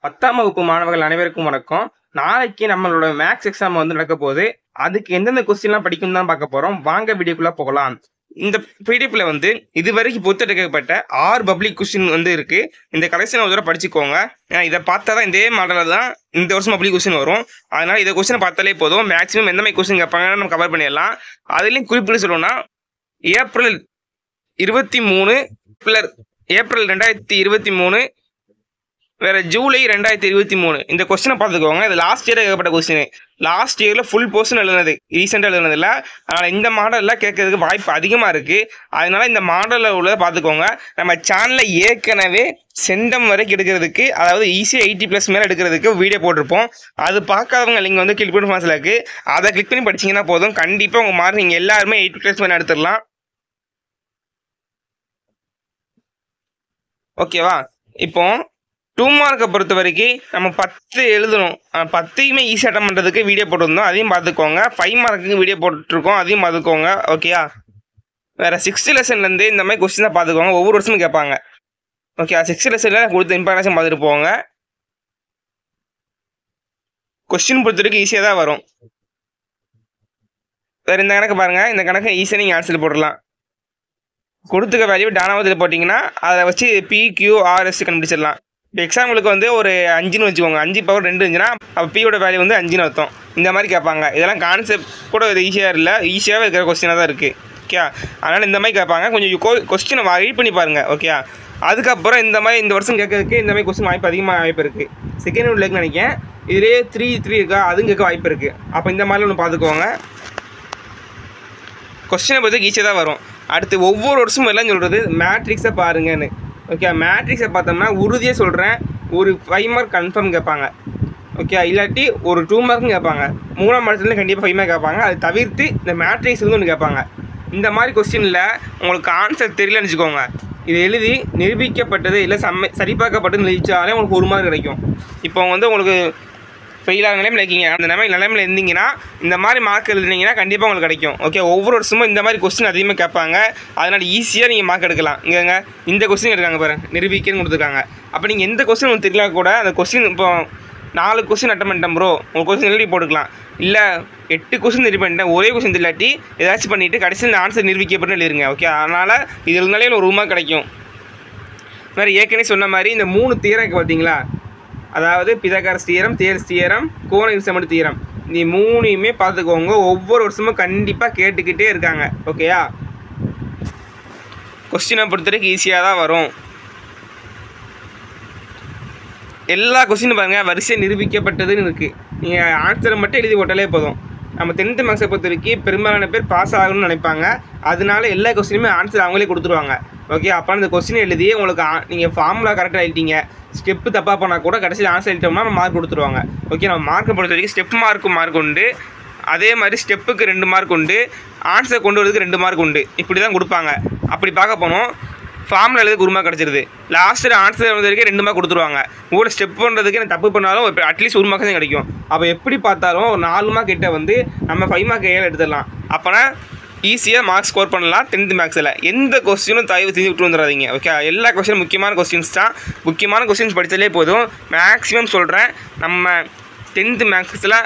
10ஆம் வகுப்பு மாணவர்கள் அனைவருக்கும் வணக்கம். நாளைக்கு நம்மளோட மேத்ஸ் எக்ஸாம் நடக்க போகுது. அதுக்கு எந்தெந்த கொஸ்டின்லாம் படிக்கணும்னு தான் பார்க்க போறோம். வாங்க வீடியோக்குள்ள போகலாம். இந்த பிடிஎஃப்ல இதுவரைக்கும் பொறுத்தெடுக்கப்பட்ட 6 பப்ளிக் கொஸ்டின் இருக்கு. இந்த கலெக்ஷனை ஒரு தடவை படிச்சுக்கோங்க. இதை பார்த்தா தான் இதே மாடலில் தான் இந்த வருஷம் பப்ளிக் கொஸ்டின் வரும். அதனால இதை கொஸ்டினை பார்த்தாலே போதும். மேக்ஸிமம் எந்த மாதிரி கொஸ்டின் கேட்பாங்கன்னு நம்ம கவர் பண்ணிடலாம். அதுலேயும் குறிப்பிட்டு சொல்லணும்னா ஏப்ரல் 23 ஏப்ரல் 2023 வேற ஜூலை 2023 இந்த கொஸ்டினை பார்த்துக்கோங்க. இது லாஸ்ட் இயர் கேட்கப்பட்ட கொஸ்டின். லாஸ்ட் இயர்ல ஃபுல் போர்ஷன் எழுதுனது, ரீசெண்டாக எழுதுனது இல்லை. அதனால இந்த மாடலில் கேட்கறதுக்கு வாய்ப்பு அதிகமாக இருக்கு. அதனால இந்த மாடலில் உள்ளதை பார்த்துக்கோங்க. நம்ம சேனலில் ஏற்கனவே சென்டம் வரைக்கும் எடுக்கிறதுக்கு, அதாவது ஈஸியாக 80+ மேலே எடுக்கிறதுக்கு வீடியோ போட்டிருப்போம். அது பார்க்காதவங்க லிங்க் கிளிக் பண்ணி ஃபாஸ்ல இருக்கு. அதை கிளிக் பண்ணி படிச்சிங்கன்னா போதும். கண்டிப்பாக உங்கள் மார்க் நீங்கள் எல்லாருமே 80+ மேலே எடுத்துடலாம். ஓகேவா? இப்போ 2 மார்க்கை பொறுத்த வரைக்கும் நம்ம 10 எழுதணும். 10யுமே ஈஸி அட்டம் பண்ணுறதுக்கு வீடியோ போட்டிருந்தோம், அதையும் பார்த்துக்கோங்க. 5 மார்க்குக்கு வீடியோ போட்டுருக்கோம், அதையும் பார்த்துக்கோங்க. ஓகேயா? வேறு 6th லெசன்லேருந்து இந்த மாதிரி கொஸ்டின் தான் பார்த்துக்கோங்க. ஒவ்வொரு வருஷமும் கேட்பாங்க. ஓகே, 6th லெசனில் கொடுத்த இம்பார்ட்டன்ஸும் பார்த்துட்டு போவாங்க. கொஸ்டின் பொறுத்த வரைக்கும் ஈஸியாக தான் வரும். வேறு இந்த கணக்கு பாருங்கள். இந்த கணக்கு ஈஸியாக நீங்கள் ஆன்சர் போடலாம். கொடுத்துக்க வேல்யூ டானாவத்தில் போட்டிங்கன்னா அதை வச்சு PQRS கண்டுபிடிச்சிடலாம். இப்போ எக்ஸாம்பிளுக்கு ஒரு 5ன்னு வச்சுக்கோங்க. 5 பவர் 2 இருந்துச்சுன்னா அப்போ பியோட வேல்யூ 5ன்னு அர்த்தம். இந்த மாதிரி கேட்பாங்க. இதெல்லாம் கான்செப்ட் கூட ஈஸியாக இல்லை, ஈஸியாகவே இருக்கிற கொஸ்டினாக தான் இருக்குது. ஓகே, அதனால் இந்த மாதிரி கேட்பாங்க. கொஞ்சம் கொஸ்டினை ரீட் பண்ணி பாருங்கள். ஓகே, அதுக்கப்புறம் இந்த வருஷம் கேட்கறதுக்கு இந்த மாதிரி கொஸ்டின் வாய்ப்பு அதிகமாக வாய்ப்பு இருக்குது. செகண்ட் யூனிட்ல நினைக்கிறேன் இதிலே 3 இருக்கா, அதுவும் கேட்க வாய்ப்பு இருக்குது. அப்போ இந்த மாதிரி ஒன்று பார்த்துக்கோங்க. கொஸ்டினை பொறுத்து ஈஸியாக தான் வரும். அடுத்து ஒவ்வொரு வருஷமும் எல்லாம் சொல்கிறது மேட்ரிக்ஸை பாருங்கன்னு. ஓகே, மேட்ரிக்ஸை பார்த்தோம்னா உறுதியாக சொல்கிறேன், ஒரு 5 மார்க் கன்ஃபார்ம் கேட்பாங்க. ஓகே, இல்லாட்டி ஒரு 2 மார்க்கும் கேட்பாங்க. 3ஆம் மாதத்துலேருந்து கண்டிப்பாக 5 மார்க் கேட்பாங்க. அது தவிர்த்து இந்த மேட்ரிக்ஸ் ஒன்று கேட்பாங்க. இந்த மாதிரி கொஸ்டினில் உங்களுக்கு ஆன்சர் தெரியலன்னு வச்சுக்கோங்க, இது எழுதி நிரூபிக்கப்பட்டது இல்லை சரிபார்க்கப்பட்டது எழுதிச்சாலே உங்களுக்கு 1 மார்க் கிடைக்கும். இப்போ உங்களுக்கு ஃபெயிலாக நிலைமையில் இருக்கீங்க, அந்த நிலைமையில் இருந்தீங்கன்னா இந்த மாதிரி மார்க் எழுதுனீங்கன்னா கண்டிப்பாக உங்களுக்கு கிடைக்கும். ஓகே, ஒவ்வொரு வருஷமும் இந்த மாதிரி கொஸ்டின் அதிகமாக கேட்பாங்க. அதனால் ஈஸியாக நீங்கள் மார்க் எடுக்கலாம். இங்கேங்க இந்த கொஸ்டின் இருக்காங்க பாருங்க, நிரூபிக்கன்னு கொடுத்துருக்காங்க. அப்போ நீங்கள் எந்த கொஸ்டின் உங்களுக்கு தெரியல கூட அந்த கொஸ்டின் இப்போ 4 கொஸ்டின் அட்டன் பண்ணிட்டேன் ப்ரோ, உங்கள் கொஸ்டின் எழுதி போட்டுக்கலாம். இல்லை 8 கொஸ்டின் ரெடி பண்ணிட்டேன், ஒரே கொஸ்டின் இல்லாட்டி ஏதாச்சும் பண்ணிவிட்டு கடைசியில் ஆன்சர் நிரூபிக்கப்பட்டு எழுதிருங்க. ஓகே, அதனால் இது இருந்தாலே ஒரு ரூமாக கிடைக்கும். வேறு ஏற்கனவே சொன்ன மாதிரி இந்த 3 தியரம் பார்த்தீங்களா, அதாவது பிதாகரஸ் தியரம், தேல்ஸ் தியரம், கோண இருசமன்பாடு தியரம், இந்த 3யுமே பார்த்துக்கோங்க. ஒவ்வொரு வருஷமும் கண்டிப்பாக கேட்டுக்கிட்டே இருக்காங்க. ஓகேயா? கொஸ்டினை பொறுத்தவரைக்கும் ஈஸியாக தான் வரும். எல்லா கொஸ்டினும் பாருங்கள் வரிசை நிரூபிக்கப்பட்டதுன்னு இருக்குது. நீங்கள் ஆன்சரை மட்டும் எழுதி போட்டாலே போதும். நம்ம 10th மார்க்ஸை பொறுத்த வரைக்கும் பெரும்பாலான பேர் பாஸ் ஆகணும்னு நினைப்பாங்க. அதனால எல்லா கொஸ்டினுமே ஆன்சர் அவங்களே கொடுத்துருவாங்க. ஓகே, அப்போ அந்த கொஸ்டின் எழுதி உங்களுக்கு நீங்கள் ஃபார்முலா கரெக்டாக எழுதிட்டீங்க, ஸ்டெப்பு தப்பாக பண்ணால் கூட கடைசியில் ஆன்சர் எழுதிட்டோம்னா நம்ம மார்க் கொடுத்துருவாங்க. ஓகே, நம்ம மார்க்கை பொறுத்த வரைக்கும் ஸ்டெப் மார்க் உண்டு, அதே மாதிரி ஸ்டெப்புக்கு 2 மார்க் உண்டு, ஆன்சர் கொண்டு வரதுக்கு 2 மார்க் உண்டு. இப்படி தான் கொடுப்பாங்க. அப்படி பார்க்க போனோம் ஃபார்முலா எழுதுக்கு 1 மார்க் கிடச்சிருது. லாஸ்ட்டில் ஆன்சர் வந்ததுக்கு 2 மார்க் கொடுத்துருவாங்க. ஒரு ஸ்டெப் பண்ணுறதுக்கு எனக்கு தப்பு பண்ணாலும் அட்லீஸ்ட் 1 மார்க் தான் கிடைக்கும். அப்போ எப்படி பார்த்தாலும் ஒரு 4 மார்க் கிட்ட நம்ம 5 மார்க் ஏழை எடுத்துடலாம். அப்போனா ஈஸியாக மார்க் ஸ்கோர் பண்ணலாம். 10th மேக்ஸில் எந்த கொஸ்டினும் தயவு செஞ்சு விட்டு வந்துடாதீங்க. ஓகே, எல்லா கொஸ்டினும் முக்கியமான கொஸ்டின்ஸ் தான். முக்கியமான கொஸ்டின்ஸ் படித்தாலே போதும். மேக்ஸிமம் சொல்கிறேன், நம்ம 10th மேக்ஸில்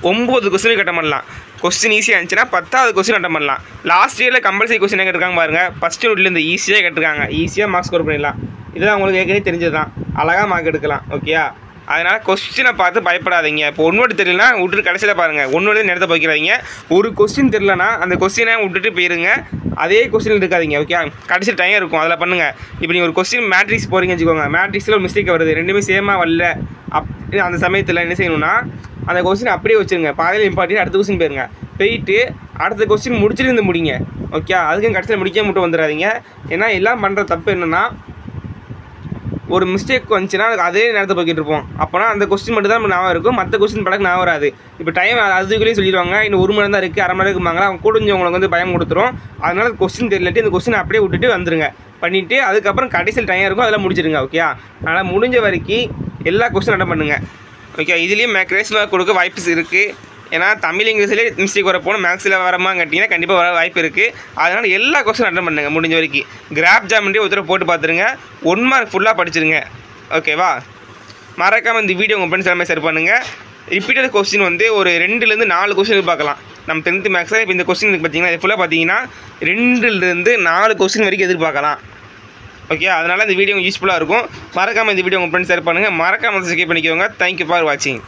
9 கொஸ்டின் கட்ட பண்ணலாம். கொஸ்டின் ஈஸியாக இருந்துச்சுன்னா 10வது கொஸ்டின் அட்டன் பண்ணலாம். லாஸ்ட் இயரில் கம்பல்சரி கொஸ்டின் கேட்டிருக்காங்க பாருங்கள், ஃபஸ்ட் யூனிட்லேருந்து ஈஸியாக கேட்டிருக்காங்க. ஈஸியாக மார்க் ஸ்கோர் பண்ணிடலாம். இதெல்லாம் உங்களுக்கு ஏற்கனவே தெரிஞ்சது தான். அழகாக மார்க் எடுக்கலாம். ஓகேயா? அதனால் கொஸ்டினை பார்த்து பயப்படாதீங்க. இப்போ 1 வேர்டு தெரியலனா விட்டுட்டு கடைசியில் பாருங்கள், 1 வேர்டு நேரத்தை போய்க்கிறாதீங்க. ஒரு கொஸ்டின் தெரியலனா அந்த கொஸ்டினை விட்டுட்டு போயிருங்க. அதே கொஸ்டின் இருக்காதீங்க. ஓகே, கடைசியில் டைம் இருக்கும், அதில் பண்ணுங்கள். இப்போ நீங்கள் ஒரு கொஸ்டின் மேட்ரிக்ஸ் போகிறீங்கன்னு வச்சுக்கோங்க, மேட்ரிக்ஸில் ஒரு மிஸ்டேக் வருது, 2மே சேமாக வரல. அந்த சமயத்தில் என்ன செய்யணும்னா அந்த கொஸ்டின் அப்படியே வச்சுருங்க. பாதையில் இம்பார்ட்டன்ட் அடுத்த கொஸ்டின் போயிட்டு அடுத்த கொஸ்டின் முடிச்சுட்டு முடிங்க. ஓகே, அதுக்கும் கடைசியில் முடிக்க மட்டும் வந்துடாதீங்க. ஏன்னா எல்லாம் பண்ணுற தப்பு என்னென்னா, ஒரு மிஸ்டேக் வந்துச்சுன்னா அதே நேரத்தை போய்கிட்டு இருப்போம். அப்போனா அந்த கொஸ்டின் மட்டும் தான் நம்ம ஞாபகம் இருக்கும், மற்ற கொஸ்டின் படக்கு ஞாபகம் வராது. இப்போ டைம் அதுக்குள்ளேயே சொல்லிடுவாங்க, இன்னும் 1 மணி நேரம் தான் இருக்குது, அரை மணி நேரம் இருக்குமாங்களா, அவங்க கூட உங்களுக்கு பயம் கொடுத்துரும். அதனால் கொஸ்டின் தெரியலாட்டி அந்த கொஸ்டின் அப்படியே விட்டுட்டு வந்துருங்க. பண்ணிவிட்டு அதுக்கப்புறம் கடைசியில் டைம் இருக்கும், அதெல்லாம் முடிச்சிடுங்க. ஓகே, அதனால் முடிஞ்ச வரைக்கும் எல்லா கொஸ்டின் அட்டன் பண்ணுங்கள். ஓகே, இதுலேயும் கிரேஸ் மார்க் கொடுக்க வாய்ப்பு இருக்குது. ஏன்னா தமிழ் இங்கிலீஷ்லேயே மிஸ்டேக் வரப்போனால் மேக்ஸில் வரமா கேட்டிங்கன்னா கண்டிப்பாக வர வாய்ப்பு இருக்குது. அதனால் எல்லா கொஸ்டின் அட்டன் பண்ணுங்கள் முடிஞ்ச வரைக்கும். கிராப் ஜாமெண்ட்ரி ஒருத்தர் போட்டு பார்த்துருங்க. 1 மார்க் ஃபுல்லாக படிச்சிருங்க. ஓகேவா? மறக்காமல் இந்த வீடியோ உங்கள் ஃப்ரெண்ட்ஸ் எல்லாமே ஷேர் பண்ணுங்கள். ரிப்பீட்டட் கொஸ்டின் வந்து ஒரு 2லேருந்து 4 கொஸ்டின் பார்க்கலாம். நம்ம 10th மேக்ஸில் இப்போ இந்த கொஸ்டின் பார்த்தீங்கன்னா இது ஃபுல்லாக பார்த்தீங்கன்னா 2லேருந்து 4 கொஸ்டின் வரைக்கும் எதிர்பார்க்கலாம். ஓகே, அதனால் இந்த வீடியோ யூஸ்ஃபுல்லாக இருக்கும். மறக்காமல் இந்த வீடியோ உங்கள் ஃப்ரெண்ட்ஸ் ஷேர் பண்ணுங்கள். மறக்காமல் சப்ஸ்கிரைப் பண்ணிக்கோங்க. தேங்க்யூ ஃபார் வாட்சிங்.